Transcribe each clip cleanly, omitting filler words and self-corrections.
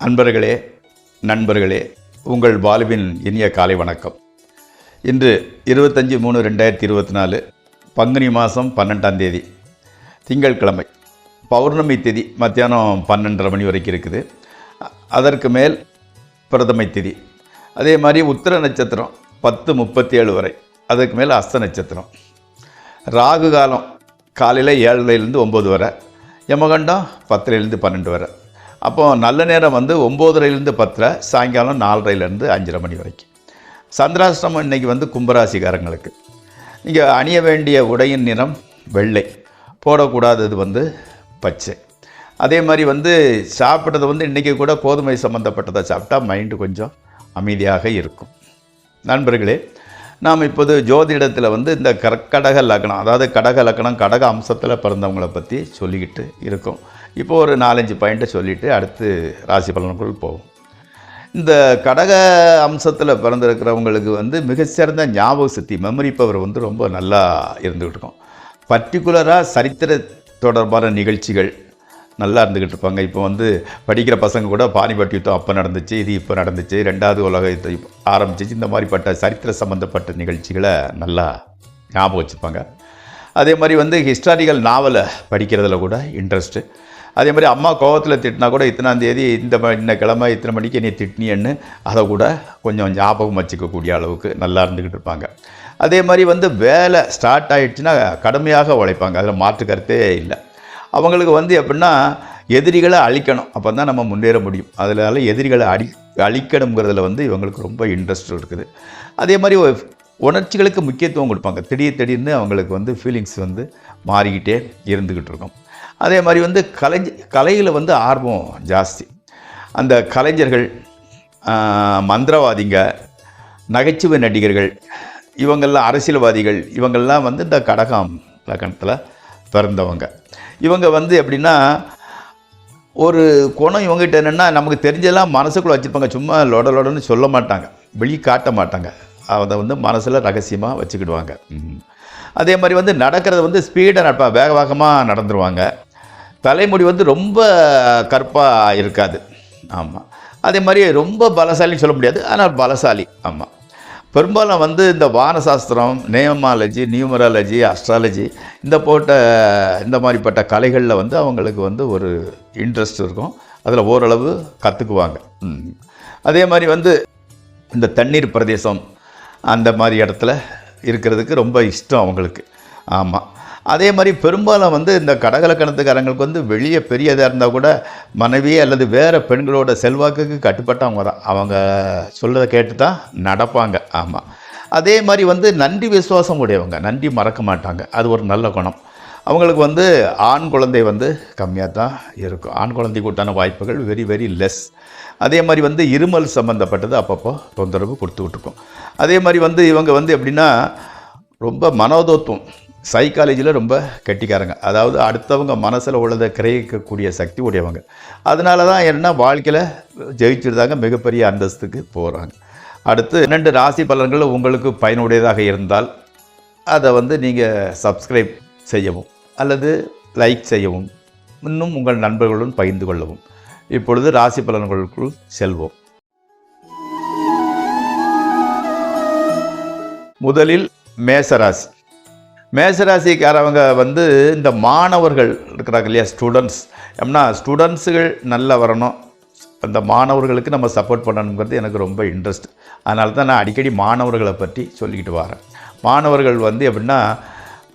அன்பர்களே, நண்பர்களே, உங்கள் வாழ்வின் இனிய காலை வணக்கம். இன்று 25/3/2024 பங்குனி மாதம் 12ஆம் தேதி திங்கட்கிழமை. பௌர்ணமி திதி மத்தியானம் 12:30 மணி வரைக்கும் இருக்குது. அதற்கு மேல் பிரதமை திதி. அதே மாதிரி உத்திர நட்சத்திரம் 10:37 வரை, அதுக்கு மேல் அஸ்த நட்சத்திரம். ராகு காலம் காலையில் 7:00லேருந்து 9 வரை, யமகண்டம் 10:00லேருந்து 12 வரை. அப்போது நல்ல நேரம் 9:30லேருந்து 10, சாயங்காலம் 4:30லேருந்து 5:30 மணி வரைக்கும். சந்திராஷ்டமம் இன்றைக்கி கும்பராசிக்காரங்களுக்கு. நீங்கள் அணிய வேண்டிய உடையின் நிறம் வெள்ளை, போடக்கூடாதது பச்சை. அதே மாதிரி சாப்பிட்றது இன்றைக்கி கூட கோதுமை சம்மந்தப்பட்டதை சாப்பிட்டா மைண்டு கொஞ்சம் அமைதியாக இருக்கும். நண்பர்களே, நாம் இப்போது ஜோதிடத்தில் இந்த கடக லக்னம், அதாவது கடக லக்னம் கடக அம்சத்தில் பிறந்தவங்களை பற்றி சொல்லிக்கிட்டு இருக்கோம். இப்போது ஒரு 4-5 பாயிண்ட்டை சொல்லிவிட்டு அடுத்து ராசி பலனுக்குள் போவோம். இந்த கடக அம்சத்தில் பிறந்திருக்கிறவங்களுக்கு மிகச்சிறந்த ஞாபக சக்தி, மெமரி பவர் ரொம்ப நல்லா இருந்துக்கிட்டு இருக்கும். பர்டிகுலராக சரித்திர தொடர்பான நிகழ்ச்சிகள் நல்லா இருந்துக்கிட்டு இருப்பாங்க. இப்போ படிக்கிற பசங்க கூட பானிபட் யுத்தம் அப்போ நடந்துச்சு, இது இப்போ நடந்துச்சு, 2வது உலக யுத்தம் ஆரம்பிச்சிச்சு, இந்த மாதிரிப்பட்ட சரித்திர சம்மந்தப்பட்ட நிகழ்ச்சிகளை நல்லா ஞாபகம் வச்சுப்பாங்க. அதே மாதிரி ஹிஸ்டாரிக்கல் நாவலை படிக்கிறதுல கூட இன்ட்ரெஸ்ட்டு. அதே மாதிரி அம்மா கோவத்தில் திட்டினா கூட இத்தனாம் தேதி இந்த கிழமை இத்தனை மணிக்கு நீ திட்டினியன்னு அதை கூட கொஞ்சம் ஞாபகம் வச்சுக்கக்கூடிய அளவுக்கு நல்லா இருந்துக்கிட்டு இருப்பாங்க. அதே மாதிரி வேலை ஸ்டார்ட் ஆகிடுச்சுன்னா கடுமையாக உழைப்பாங்க, அதில் மாற்று கருத்தே இல்லை. அவங்களுக்கு எப்படின்னா எதிரிகளை அழிக்கணும், அப்போ தான் நம்ம முன்னேற முடியும். அதனால எதிரிகளை அழிக்கணுங்கிறதுல இவங்களுக்கு ரொம்ப இன்ட்ரெஸ்ட் இருக்குது. அதே மாதிரி உணர்ச்சிகளுக்கு முக்கியத்துவம் கொடுப்பாங்க. திடீர்னு அவங்களுக்கு ஃபீலிங்ஸ் மாறிக்கிட்டே இருந்துக்கிட்டு இருக்கும். அதே மாதிரி கலையில் ஆர்வம் ஜாஸ்தி. அந்த கலைஞர்கள், மந்திரவாதிங்க, நகைச்சுவை நடிகர்கள், இவங்கெல்லாம் அரசியல்வாதிகள், இவங்கெல்லாம் இந்த கடகம் லக்னத்தில் பிறந்தவங்க. இவங்க எப்படின்னா ஒரு குணம் இவங்ககிட்ட என்னென்னா, நமக்கு தெரிஞ்செல்லாம் மனசுக்குள்ளே வச்சுருப்பாங்க. சும்மா லொடன்னு சொல்ல மாட்டாங்க, வெளியே காட்ட மாட்டாங்க. அதை மனசில் ரகசியமாக வச்சுக்கிடுவாங்க. அதே மாதிரி நடக்கிறது ஸ்பீடாக நடப்பாங்க, வேகமாக நடந்துருவாங்க. தலைமுடி ரொம்ப கருப்பாக இருக்காது. ஆமாம். அதே மாதிரி ரொம்ப பலசாலின்னு சொல்ல முடியாது, ஆனால் பலசாலி. ஆமாம். பெரும்பாலும் இந்த வானசாஸ்திரம், நியூமராலஜி, அஸ்ட்ராலஜி இந்த மாதிரிப்பட்ட கலைகளில் அவங்களுக்கு ஒரு இன்ட்ரெஸ்ட் இருக்கும். அதில் ஓரளவு கற்றுக்குவாங்க. அதே மாதிரி இந்த தண்ணீர் பிரதேசம் அந்த மாதிரி இடத்துல இருக்கிறதுக்கு ரொம்ப இஷ்டம் அவங்களுக்கு. ஆமாம். அதே மாதிரி பெரும்பாலும் இந்த கடகலக்கணத்துக்காரங்களுக்கு வெளியே பெரியதாக இருந்தால் கூட மனைவி அல்லது வேறு பெண்களோட செல்வாக்குக்கு கட்டுப்பட்டவங்க தான். அவங்க சொல்கிறத கேட்டு தான் நடப்பாங்க. ஆமாம். அதே மாதிரி நன்றி விசுவாசம் உடையவங்க, நன்றி மறக்க மாட்டாங்க. அது ஒரு நல்ல குணம். அவங்களுக்கு ஆண் குழந்தை கம்மியாக தான் இருக்கும். ஆண் குழந்தைக்கு உண்டான வாய்ப்புகள் வெரி வெரி லெஸ். அதே மாதிரி இருமல் சம்மந்தப்பட்டது அப்பப்போ தொந்தரவு கொடுத்துக்கிட்டு இருக்கும். அதே மாதிரி இவங்க எப்படின்னா ரொம்ப மனோதத்துவம், சைக்காலஜியில் ரொம்ப கெட்டிக்காரங்க. அதாவது அடுத்தவங்க மனசில் உள்ளதை கிரகிக்கக்கூடிய சக்தி உடையவங்க. அதனால தான் என்ன வாழ்க்கையில் ஜெயிச்சிருந்தாங்க, மிகப்பெரிய அந்தஸ்துக்கு போகிறாங்க. அடுத்து 2 ராசி பலன்கள் உங்களுக்கு பயனுடையதாக இருந்தால் அதை நீங்கள் சப்ஸ்கிரைப் செய்யவும் அல்லது லைக் செய்யவும், இன்னும் உங்கள் நண்பர்களுடன் பகிர்ந்து கொள்ளவும். இப்பொழுது ராசி பலன்களுக்குள் செல்வோம். முதலில் மேசராசி. மேசராசிக்காரவங்க இந்த மாணவர்கள் இருக்கிறாங்க இல்லையா, ஸ்டூடெண்ட்ஸ். எப்படின்னா ஸ்டூடெண்ட்ஸுகள் நல்லா வரணும், அந்த மாணவர்களுக்கு நம்ம சப்போர்ட் பண்ணணுங்கிறது எனக்கு ரொம்ப இன்ட்ரெஸ்ட். அதனால தான் நான் அடிக்கடி மாணவர்களை பற்றி சொல்லிக்கிட்டு வரேன். மாணவர்கள் எப்படின்னா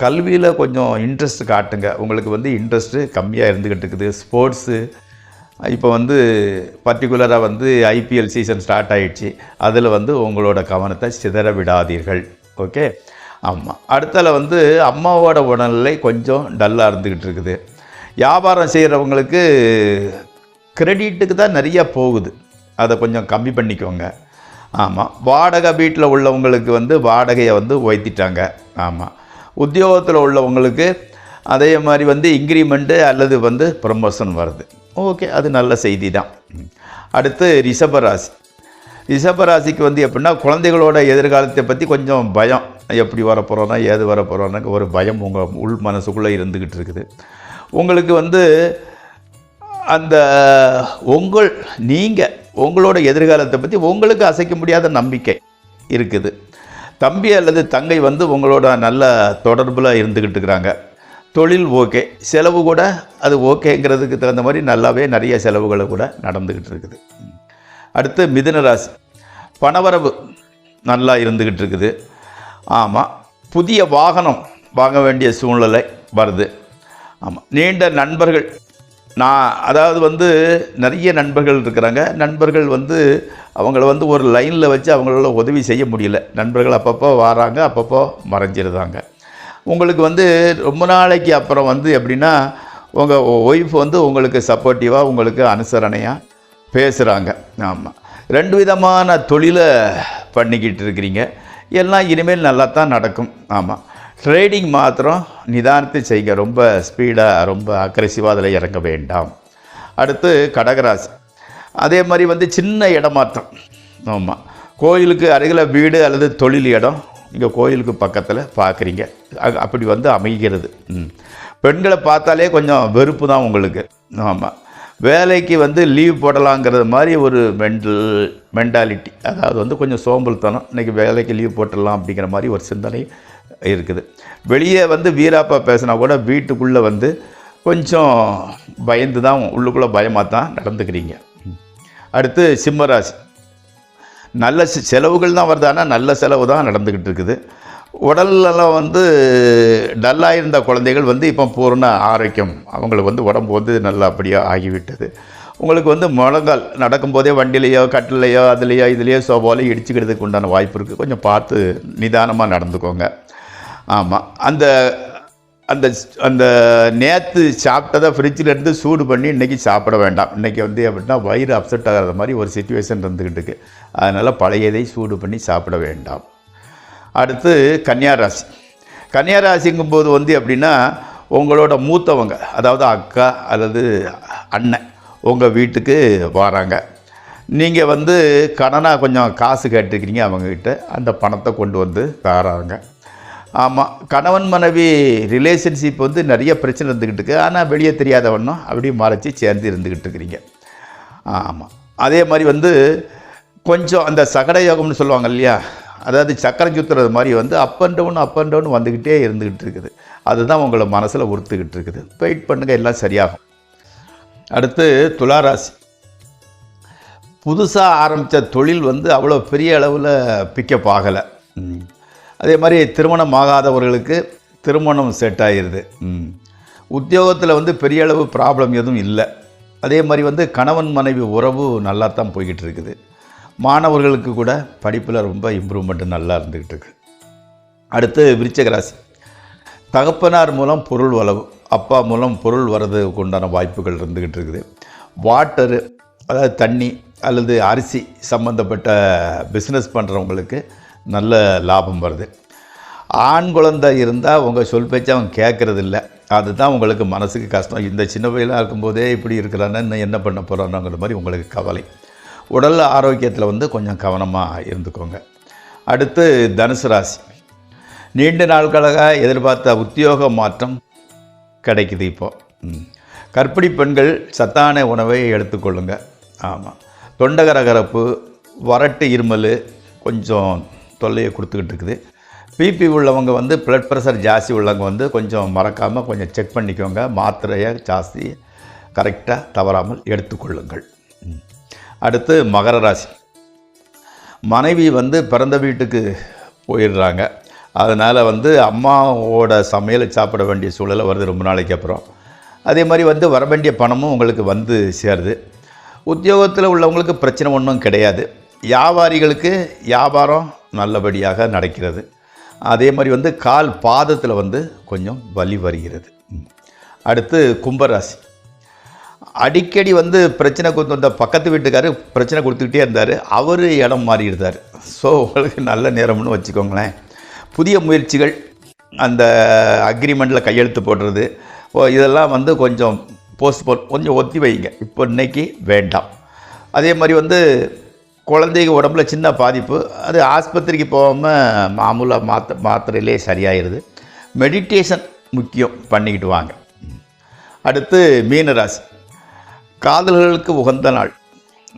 கல்வியில் கொஞ்சம் இன்ட்ரெஸ்ட் காட்டுங்க. உங்களுக்கு இன்ட்ரெஸ்ட்டு கம்மியாக இருந்துக்கிட்டு இருக்குது. ஸ்போர்ட்ஸு இப்போ பர்டிகுலராக IPL சீசன் ஸ்டார்ட் ஆகிடுச்சு, அதில் உங்களோட கவனத்தை சிதற விடாதீர்கள். ஓகே. ஆமாம். அடுத்தால அம்மாவோட உடல்நிலை கொஞ்சம் டல்லாக இருந்துக்கிட்டு இருக்குது. வியாபாரம் செய்கிறவங்களுக்கு கிரெடிட்டுக்கு தான் நிறைய போகுது, அதை கொஞ்சம் கம்மி பண்ணிக்கோங்க. ஆமாம். வாடகை வீட்டில் உள்ளவங்களுக்கு வாடகையை உயர்த்திட்டாங்க. ஆமாம். உத்தியோகத்தில் உள்ளவங்களுக்கு அதே மாதிரி இன்க்ரிமெண்ட்டு அல்லது ப்ரமோஷன் வருது. ஓகே, அது நல்ல செய்தி தான். அடுத்து ரிஷபராசி. ரிஷபராசிக்கு எப்படின்னா குழந்தைகளோட எதிர்காலத்தை பற்றி கொஞ்சம் பயம். எப்படி வரப்போகிறோன்னா, ஏது வரப்போகிறோன்னா ஒரு பயம் உங்கள் உள் மனசுக்குள்ளே இருந்துக்கிட்டு இருக்குது. உங்களுக்கு அந்த உங்களோட எதிர்காலத்தை பற்றி உங்களுக்கு அசைக்க முடியாத நம்பிக்கை இருக்குது. தம்பி அல்லது தங்கை வந்து உங்களோட நல்ல தொடர்பில் இருந்துக்கிட்டு இருக்கிறாங்க. தொழில் ஓகே, செலவு கூட அது ஓகேங்கிறதுக்கு தகுந்த மாதிரி நல்லாவே நிறைய செலவுகளை கூட நடந்துக்கிட்டு இருக்குது. அடுத்து மிதுன ராசி, பணவரவு நல்லா இருந்துக்கிட்டு இருக்குது. ஆமாம், புதிய வாகனம் வாங்க வேண்டிய சூழ்நிலை வருது. ஆமாம், நீண்ட நண்பர்கள், அதாவது வந்து நிறைய நண்பர்கள் இருக்கிறாங்க. நண்பர்கள் வந்து அவங்கள வந்து ஒரு லைனில் வச்சு அவங்களால உதவி செய்ய முடியல. நண்பர்கள் அப்பப்போ வராங்க, அப்பப்போ மறைஞ்சிருந்தாங்க. உங்களுக்கு வந்து ரொம்ப நாளைக்கு அப்புறம் வந்து எப்படின்னா உங்கள் ஒய்ஃப் வந்து உங்களுக்கு சப்போர்ட்டிவாக, உங்களுக்கு அனுசரணையாக பேசுகிறாங்க. ஆமாம், 2 விதமான தொழிலை பண்ணிக்கிட்டு இருக்கிறீங்க. எல்லாம் இனிமேல் நல்லா தான் நடக்கும். ஆமாம், ட்ரேடிங் மாத்திரம் நிதானத்தை செய்யுங்க. ரொம்ப ஸ்பீடாக, ரொம்ப அக்ரெசிவாக அதில் இறங்க வேண்டாம். அடுத்து கடகராசி, அதே மாதிரி வந்து சின்ன இடமாற்றம். ஆமாம், கோயிலுக்கு அருகில் வீடு அல்லது தொழில் இடம் இங்கே கோயிலுக்கு பக்கத்தில் பார்க்குறீங்க, அப்படி வந்து அமைகிறது. பெண்களை பார்த்தாலே கொஞ்சம் வெறுப்பு தான் உங்களுக்கு. ஆமாம், வேலைக்கு வந்து லீவ் போடலாங்கிறது மாதிரி ஒரு மென்டாலிட்டி, அதாவது வந்து கொஞ்சம் சோம்பல்தனம். இன்றைக்கி வேலைக்கு லீவ் போட்டுடலாம் அப்படிங்கிற மாதிரி ஒரு சிந்தனை இருக்குது. வெளியே வந்து வீராப்பா பேசினா கூட வீட்டுக்குள்ளே வந்து கொஞ்சம் பயந்து தான், உள்ளுக்குள்ளே பயமாக தான் நடந்துக்கிறீங்க. அடுத்து சிம்மராசி, நல்ல செலவுகள் தான் வருது, ஆனால் நல்ல செலவு தான் நடந்துக்கிட்டு இருக்குது. உடலெல்லாம் வந்து டல்லாக இருந்த குழந்தைகள் வந்து இப்போ பூர்ண ஆரோக்கியம், அவங்களுக்கு வந்து உடம்பு வந்து நல்லா அப்படியே ஆகிவிட்டது. உங்களுக்கு வந்து முழங்கால் நடக்கும்போதே வண்டிலேயோ கட்டிலையோ அதுலேயோ இதுலேயோ சோபாலையோ இடிச்சுக்கிறதுக்கு உண்டான வாய்ப்பு இருக்குது. கொஞ்சம் பார்த்து நிதானமாக நடந்துக்கோங்க. ஆமாம், அந்த அந்த அந்த நேற்று சாப்பிட்டதை ஃப்ரிட்ஜில் இருந்து சூடு பண்ணி இன்றைக்கி சாப்பிட வேண்டாம். இன்றைக்கி வந்து எப்படின்னா வயிறு அப்செட் ஆகிற மாதிரி ஒரு சிச்சுவேஷன் இருந்துக்கிட்டு இருக்குது. அதனால் பழையதை சூடு பண்ணி சாப்பிட வேண்டாம். அடுத்து கன்னியாராசி, கன்னியாராசிங்கும்போது வந்து எப்படின்னா உங்களோட மூத்தவங்க, அதாவது அக்கா அல்லது அண்ணன் உங்கள் வீட்டுக்கு வராங்க. நீங்கள் வந்து கடனாக கொஞ்சம் காசு கேட்டுருக்கிறீங்க அவங்கக்கிட்ட, அந்த பணத்தை கொண்டு வந்து தராங்க. ஆமாம், கணவன் மனைவி ரிலேஷன்ஷிப் வந்து நிறைய பிரச்சனை இருந்துக்கிட்டு இருக்குது. ஆனால் வெளியே தெரியாதவண்ணம் அப்படியே மறைச்சி சேர்ந்து இருந்துக்கிட்டு இருக்கிறீங்க. ஆமாம், அதே மாதிரி வந்து கொஞ்சம் அந்த சகட யோகம்னு சொல்லுவாங்க இல்லையா, அதாவது சக்கரம் சுற்றுறது மாதிரி வந்து அப் அண்ட் டவுன் வந்துக்கிட்டே இருந்துக்கிட்டு இருக்குது. அதுதான் உங்களை மனசில் உறுத்துக்கிட்டு இருக்குது. வெயிட் பண்ணுங்கள், எல்லாம் சரியாகும். அடுத்து துளாராசி, புதுசாக ஆரம்பித்த தொழில் வந்து அவ்வளோ பெரிய அளவில் பிக்கப் ஆகலை. அதே மாதிரி திருமணம் ஆகாதவர்களுக்கு திருமணம் செட் ஆகிடுது. உத்தியோகத்தில் வந்து பெரிய அளவு ப்ராப்ளம் எதுவும் இல்லை. அதே மாதிரி வந்து கணவன் மனைவி உறவு நல்லா தான் போய்கிட்டு இருக்குது. மாணவர்களுக்கு கூட படிப்பில் ரொம்ப இம்ப்ரூவ்மெண்ட்டு நல்லா இருந்துக்கிட்டு இருக்குது. அடுத்து விருச்சிகராசி, தகப்பனார் மூலம் பொருள் வளவு, அப்பா மூலம் பொருள் வர்றதுக்கு உண்டான வாய்ப்புகள் இருந்துக்கிட்டு இருக்குது. வாட்டரு, அதாவது தண்ணி அல்லது அரிசி சம்மந்தப்பட்ட பிஸ்னஸ் பண்ணுறவங்களுக்கு நல்ல லாபம் வருது. ஆண் குழந்தை இருந்தால் உங்கள் சொல் பேச்சு அவங்க கேட்குறதில்ல, அதுதான் உங்களுக்கு மனசுக்கு கஷ்டம். இந்த சின்ன பையனாக இருக்கும்போதே இப்படி இருக்கிறான்னு இன்னும் என்ன பண்ண போகிறாங்கிற மாதிரி உங்களுக்கு கவலை. உடல் ஆரோக்கியத்தில் வந்து கொஞ்சம் கவனமாக இருந்துக்கோங்க. அடுத்து தனுசு ராசி, நீண்ட நாட்களாக எதிர்பார்த்த உத்தியோக மாற்றம் கிடைக்குது. இப்போது கர்ப்பிணி பெண்கள் சத்தான உணவை எடுத்துக்கொள்ளுங்க. ஆமாம், தொண்டகரகரப்பு, வறட்டு இருமல் கொஞ்சம் தொல்லையை கொடுத்துக்கிட்டு இருக்குது. பிபி உள்ளவங்க வந்து ப்ளட் ப்ரெஷர் ஜாஸ்தி உள்ளவங்க வந்து கொஞ்சம் மறக்காமல் கொஞ்சம் செக் பண்ணிக்கோங்க. மாத்திரையை ஜாஸ்தி கரெக்டாக தவறாமல் எடுத்துக்கொள்ளுங்கள். அடுத்து மகர ராசி, மனைவி வந்து பிறந்த வீட்டுக்கு போயிடுறாங்க. அதனால் வந்து அம்மாவோட சமையலை சாப்பிட வேண்டிய சூழலை வருது ரொம்ப நாளைக்கு அப்புறம். அதே மாதிரி வந்து வர வேண்டிய பணமும் உங்களுக்கு வந்து சேருது. உத்தியோகத்தில் உள்ளவங்களுக்கு பிரச்சனை ஒன்றும் கிடையாது. வியாபாரிகளுக்கு வியாபாரம் நல்லபடியாக நடக்கிறது. அதே மாதிரி வந்து கால் பாதத்தில் வந்து கொஞ்சம் வலி வருகிறது. அடுத்து கும்பராசி, அடிக்கடி வந்து பிரச்சனை கொடுத்து வந்த பக்கத்து வீட்டுக்காரர் பிரச்சனை கொடுத்துக்கிட்டே இருந்தார், அவர் இடம் மாறி இருந்தார். ஸோ உங்களுக்கு நல்ல நேரம்னு வச்சுக்கோங்களேன். புதிய முயற்சிகள், அந்த அக்ரிமெண்ட்டில் கையெழுத்து போடுறது, இதெல்லாம் வந்து கொஞ்சம் போஸ்ட்போன், கொஞ்சம் ஒத்தி வைங்க, இப்போ இன்றைக்கி வேண்டாம். அதே மாதிரி வந்து குழந்தைங்க உடம்புல சின்ன பாதிப்பு, அது ஆஸ்பத்திரிக்கு போகாமல் மாமூலாக மாத்திரையிலே சரியாயிடுது. மெடிடேஷன் முக்கியம், பண்ணிக்கிட்டு வாங்க. அடுத்து மீனராசி, காதல்களுக்கு உகந்த நாள்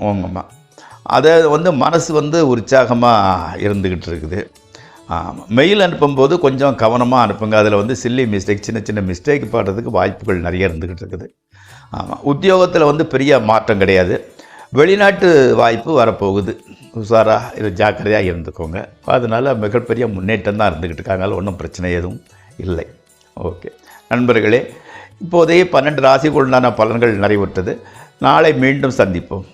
ஓங்கம்மா. அதை மனசு உற்சாகமாக இருந்துக்கிட்டு இருக்குது. ஆமாம், மெயில் அனுப்பும்போது கொஞ்சம் கவனமாக அனுப்புங்க. அதில் சில்லி மிஸ்டேக், சின்ன சின்ன மிஸ்டேக் பண்ணுறதுக்கு வாய்ப்புகள் நிறைய இருந்துக்கிட்டு இருக்குது. ஆமாம், உத்தியோகத்தில் பெரிய மாற்றம் கிடையாது. வெளிநாட்டு வாய்ப்பு வரப்போகுது. உஷாராக இது ஜாக்கிரதையாக இருந்துக்கோங்க. அதனால் மிகப்பெரிய முன்னேற்றம் தான் இருந்துக்கிட்டு இருக்காங்க. அதனால் ஒன்றும் பிரச்சனை எதுவும் இல்லை. ஓகே நண்பர்களே, இப்போதைய 12 ராசிக்குள்ளான பலன்கள் நிறைவுற்றது. நாளை மீண்டும் சந்திப்போம்.